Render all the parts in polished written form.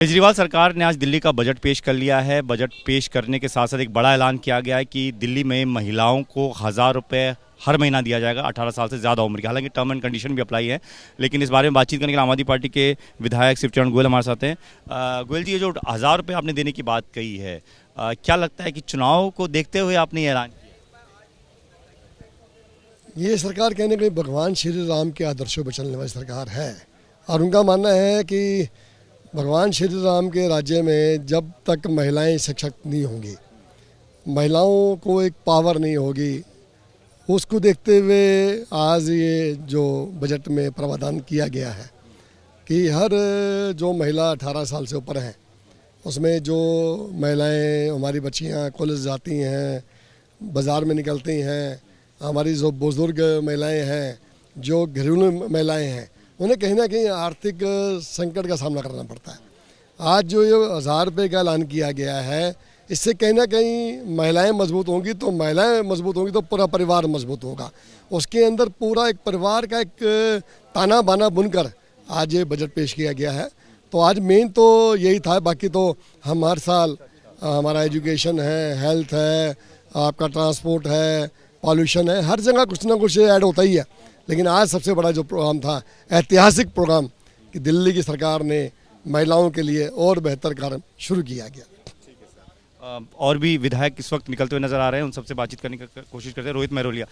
केजरीवाल सरकार ने आज दिल्ली का बजट पेश कर लिया है। बजट पेश करने के साथ साथ एक बड़ा ऐलान किया गया है कि दिल्ली में महिलाओं को 1,000 रुपये हर महीना दिया जाएगा 18 साल से ज़्यादा उम्र की। हालांकि टर्म एंड कंडीशन भी अप्लाई है, लेकिन इस बारे में बातचीत करने के लिए आम आदमी पार्टी के विधायक शिवचरण गोयल हमारे साथ हैं। गोयल जी, ये जो 1,000 रुपये आपने देने की बात कही है, क्या लगता है कि चुनाव को देखते हुए आपने ये ऐलान किया? ये सरकार कहने के लिए भगवान श्री राम के आदर्शों पर चलने वाली सरकार है और उनका मानना है कि भगवान श्री राम के राज्य में जब तक महिलाएं सशक्त नहीं होंगी, महिलाओं को एक पावर नहीं होगी, उसको देखते हुए आज ये जो बजट में प्रावधान किया गया है कि हर जो महिला 18 साल से ऊपर हैं, उसमें जो महिलाएं हमारी बच्चियां कॉलेज जाती हैं, बाज़ार में निकलती हैं, हमारी जो बुजुर्ग महिलाएं हैं, जो घरेलू महिलाएं हैं, उन्हें कहीं ना कहीं आर्थिक संकट का सामना करना पड़ता है। आज जो ये 1,000 रुपये का ऐलान किया गया है, इससे कहीं ना कहीं महिलाएं मजबूत होंगी, तो महिलाएं मजबूत होंगी तो पूरा परिवार मजबूत होगा। उसके अंदर पूरा एक परिवार का एक ताना बाना बुनकर आज ये बजट पेश किया गया है। तो आज मेन तो यही था, बाकी तो हम हर साल हमारा एजुकेशन है, हेल्थ है, आपका ट्रांसपोर्ट है, पॉल्यूशन है, हर जगह कुछ ना कुछ ऐड होता ही है। लेकिन आज सबसे बड़ा जो प्रोग्राम था, ऐतिहासिक प्रोग्राम, कि दिल्ली की सरकार ने महिलाओं के लिए और बेहतर कार्य शुरू किया गया। और भी विधायक इस वक्त निकलते हुए नजर आ रहे हैं, उन सबसे बातचीत करने की कोशिश करते हैं। रोहित महरोलिया,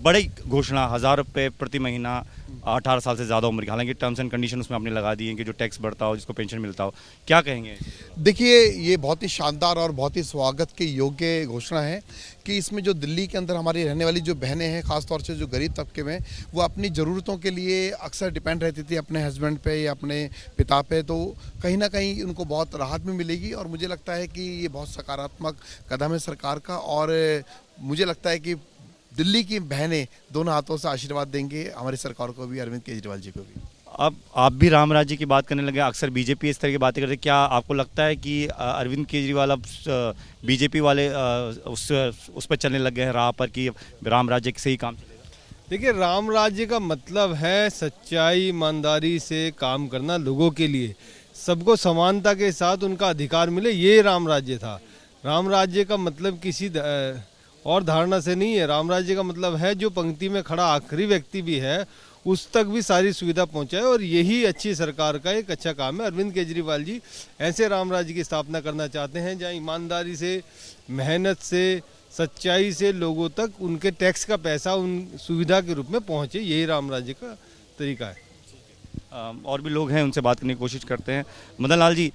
बड़ी घोषणा 1,000 रुपये प्रति महीना 18 साल से ज़्यादा उम्र की। हालांकि टर्म्स एंड कंडीशन उसमें आपने लगा दी है कि जो टैक्स बढ़ता हो, जिसको पेंशन मिलता हो, क्या कहेंगे? देखिए, ये बहुत ही शानदार और बहुत ही स्वागत के योग्य घोषणा है कि इसमें जो दिल्ली के अंदर हमारी रहने वाली जो बहनें हैं, ख़ासतौर से जो गरीब तबके में, वो अपनी ज़रूरतों के लिए अक्सर डिपेंड रहती थी अपने हस्बैंड पे या अपने पिता पे, तो कहीं ना कहीं उनको बहुत राहत भी मिलेगी। और मुझे लगता है कि ये बहुत सकारात्मक कदम है सरकार का, और मुझे लगता है कि दिल्ली की बहनें दोनों हाथों से आशीर्वाद देंगे हमारी सरकार को भी, अरविंद केजरीवाल जी को भी। अब आप भी राम राज्य की बात करने लगे। अक्सर बीजेपी इस तरह की बातें करते हैं। क्या आपको लगता है कि अरविंद केजरीवाल अब बीजेपी वाले उस पर चलने लग गए हैं राह पर कि राम राज्य से ही काम चलेगा? देखिए, राम राज्य का मतलब है सच्चाई ईमानदारी से काम करना, लोगों के लिए सबको समानता के साथ उनका अधिकार मिले, ये राम राज्य था। राम राज्य का मतलब किसी और धारणा से नहीं है। राम राज्य का मतलब है जो पंक्ति में खड़ा आखिरी व्यक्ति भी है, उस तक भी सारी सुविधा पहुंचाए, और यही अच्छी सरकार का एक अच्छा काम है। अरविंद केजरीवाल जी ऐसे राम राज्य की स्थापना करना चाहते हैं जहां ईमानदारी से, मेहनत से, सच्चाई से लोगों तक उनके टैक्स का पैसा उन सुविधा के रूप में पहुंचे। यही राम राज्य का तरीका है। और भी लोग हैं, उनसे बात करने की कोशिश करते हैं। मदन लाल जी,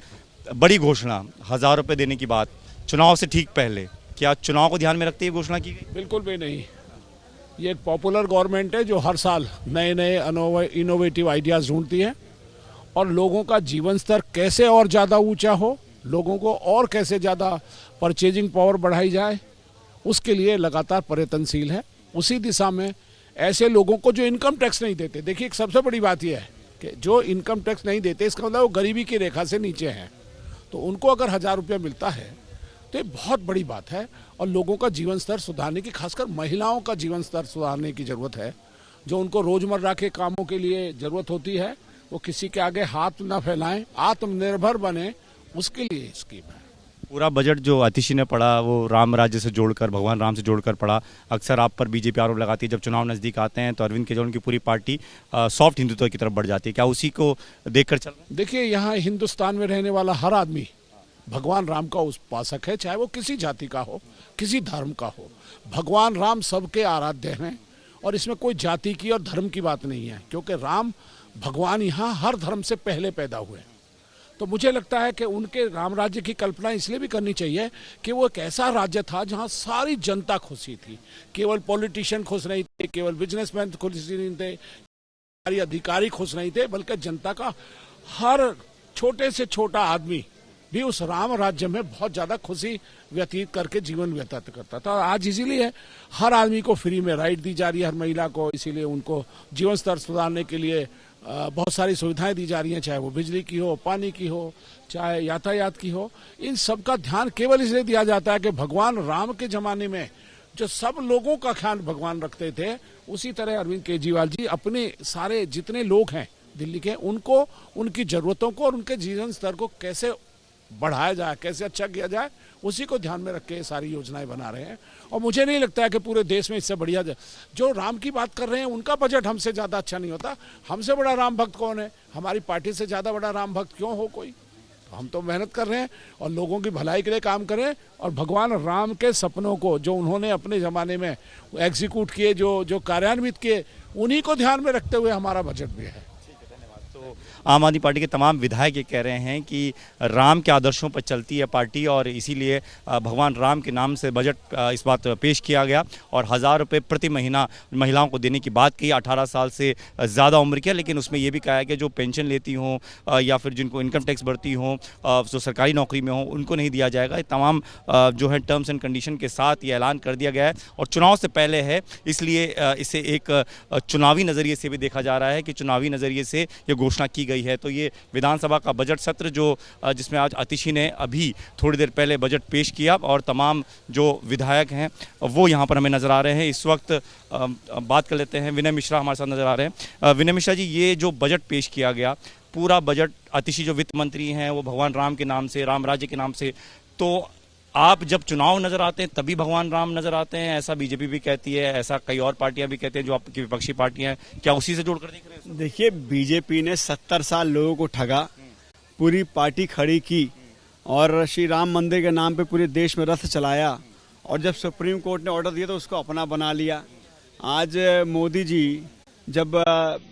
बड़ी घोषणा 1,000 रुपये देने की बात चुनाव से ठीक पहले, क्या चुनाव को ध्यान में रखते हुए घोषणा की गई? बिल्कुल भी नहीं। ये एक पॉपुलर गवर्नमेंट है जो हर साल नए नए इनोवेटिव आइडियाज़ ढूंढती है, और लोगों का जीवन स्तर कैसे और ज़्यादा ऊंचा हो, लोगों को और कैसे ज़्यादा परचेजिंग पावर बढ़ाई जाए, उसके लिए लगातार प्रयत्नशील है। उसी दिशा में ऐसे लोगों को जो इनकम टैक्स नहीं देते, देखिए एक सबसे बड़ी बात यह है कि जो इनकम टैक्स नहीं देते, इसका मतलब वो गरीबी की रेखा से नीचे हैं, तो उनको अगर 1,000 रुपया मिलता है तो ये बहुत बड़ी बात है। और लोगों का जीवन स्तर सुधारने की, खासकर महिलाओं का जीवन स्तर सुधारने की ज़रूरत है। जो उनको रोज़मर्रा के कामों के लिए ज़रूरत होती है, वो किसी के आगे हाथ न फैलाएं, आत्मनिर्भर बने, उसके लिए स्कीम है। पूरा बजट जो आतिशी ने पढ़ा वो राम राज्य से जोड़कर, भगवान राम से जोड़कर पढ़ा। अक्सर आप पर बीजेपी आरोप लगाती है, जब चुनाव नज़दीक आते हैं तो अरविंद केजरीवाल की पूरी पार्टी सॉफ्ट हिंदुत्व की तरफ बढ़ जाती है। क्या उसी को देखकर चल रहे हैं? देखिए, यहाँ हिंदुस्तान में रहने वाला हर आदमी भगवान राम का उपासक है, चाहे वो किसी जाति का हो, किसी धर्म का हो। भगवान राम सबके आराध्य हैं, और इसमें कोई जाति की और धर्म की बात नहीं है, क्योंकि राम भगवान यहाँ हर धर्म से पहले पैदा हुए। तो मुझे लगता है कि उनके राम राज्य की कल्पना इसलिए भी करनी चाहिए कि वो एक ऐसा राज्य था जहाँ सारी जनता खुशी थी। केवल पॉलिटिशियन खुश नहीं थे, केवल बिजनेसमैन खुश नहीं थे, अधिकारी खुश नहीं थे, बल्कि जनता का हर छोटे से छोटा आदमी भी उस राम राज्य में बहुत ज़्यादा खुशी व्यतीत करके जीवन व्यतीत करता था। आज इसीलिए हर आदमी को फ्री में राइट दी जा रही है, हर महिला को, इसीलिए उनको जीवन स्तर सुधारने के लिए बहुत सारी सुविधाएं दी जा रही हैं, चाहे वो बिजली की हो, पानी की हो, चाहे यातायात की हो। इन सब का ध्यान केवल इसलिए दिया जाता है कि भगवान राम के ज़माने में जो सब लोगों का ख्याल भगवान रखते थे, उसी तरह अरविंद केजरीवाल जी अपने सारे जितने लोग हैं दिल्ली के, उनको उनकी ज़रूरतों को और उनके जीवन स्तर को कैसे बढ़ाया जाए, कैसे अच्छा किया जाए, उसी को ध्यान में रख के सारी योजनाएं बना रहे हैं। और मुझे नहीं लगता है कि पूरे देश में इससे बढ़िया जो राम की बात कर रहे हैं उनका बजट हमसे ज़्यादा अच्छा नहीं होता। हमसे बड़ा राम भक्त कौन है? हमारी पार्टी से ज़्यादा बड़ा राम भक्त क्यों हो कोई? हम तो मेहनत कर रहे हैं और लोगों की भलाई के लिए काम करें, और भगवान राम के सपनों को जो उन्होंने अपने ज़माने में एग्जीक्यूट किए, जो कार्यान्वित किए, उन्हीं को ध्यान में रखते हुए हमारा बजट भी है। आम आदमी पार्टी के तमाम विधायक ये कह रहे हैं कि राम के आदर्शों पर चलती है पार्टी और इसीलिए भगवान राम के नाम से बजट इस बात पेश किया गया और 1000 रुपये प्रति महीना महिलाओं को देने की बात की। 18 साल से ज़्यादा उम्र की है, लेकिन उसमें ये भी कहा है कि जो पेंशन लेती हों या फिर जिनको इनकम टैक्स भरती हों, जो सरकारी नौकरी में हों, उनको नहीं दिया जाएगा। ये तमाम जो है टर्म्स एंड कंडीशन के साथ ये ऐलान कर दिया गया है और चुनाव से पहले है, इसलिए इसे एक चुनावी नज़रिए से भी देखा जा रहा है कि चुनावी नज़रिए से ये घोषणा की गई है। तो ये विधानसभा का बजट सत्र जिसमें आज अतिशी ने अभी थोड़ी देर पहले बजट पेश किया और तमाम जो विधायक हैं वो यहाँ पर हमें नज़र आ रहे हैं। इस वक्त बात कर लेते हैं, विनय मिश्रा हमारे साथ नज़र आ रहे हैं। विनय मिश्रा जी, ये जो बजट पेश किया गया, पूरा बजट अतिशी जो वित्त मंत्री हैं वो भगवान राम के नाम से, राम राज्य के नाम से, तो आप जब चुनाव नजर आते हैं तभी भगवान राम नजर आते हैं, ऐसा बीजेपी भी कहती है, ऐसा कई और पार्टियां भी कहते हैं जो आपकी विपक्षी पार्टियां हैं, क्या उसी से जोड़कर देख रहे हैं? देखिए, बीजेपी ने 70 साल लोगों को ठगा, पूरी पार्टी खड़ी की और श्री राम मंदिर के नाम पे पूरे देश में रथ चलाया और जब सुप्रीम कोर्ट ने ऑर्डर दिया तो उसको अपना बना लिया। आज मोदी जी जब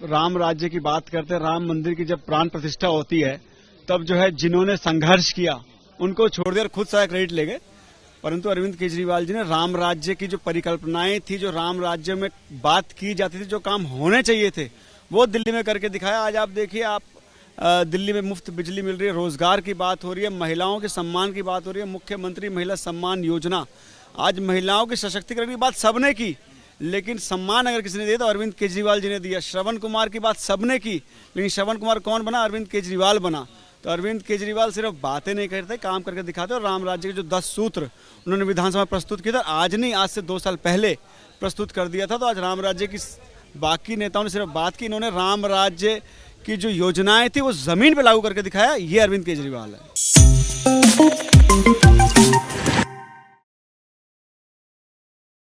राम राज्य की बात करते हैं, राम मंदिर की जब प्राण प्रतिष्ठा होती है, तब जो है जिन्होंने संघर्ष किया उनको छोड़ दिया और खुद सारा क्रेडिट ले गए। परंतु अरविंद केजरीवाल जी ने राम राज्य की जो परिकल्पनाएं थी, जो राम राज्य में बात की जाती थी, जो काम होने चाहिए थे, वो दिल्ली में करके दिखाया। आज आप देखिए, आप दिल्ली में मुफ्त बिजली मिल रही है, रोजगार की बात हो रही है, महिलाओं के सम्मान की बात हो रही है, मुख्यमंत्री महिला सम्मान योजना, आज महिलाओं के सशक्तिकरण की बात सबने की, लेकिन सम्मान अगर किसी ने दिया तो अरविंद केजरीवाल जी ने दिया। श्रवण कुमार की बात सबने की, लेकिन श्रवण कुमार कौन बना? अरविंद केजरीवाल बना। तो अरविंद केजरीवाल सिर्फ बातें नहीं करते, काम करके दिखाते। और राम राज्य के जो 10 सूत्र उन्होंने विधानसभा में प्रस्तुत किया था, आज नहीं, आज से 2 साल पहले प्रस्तुत कर दिया था। तो आज राम राज्य की बाकी नेताओं ने सिर्फ बात की, इन्होंने राम राज्य की जो योजनाएं थी वो जमीन पे लागू करके दिखाया। ये अरविंद केजरीवाल है।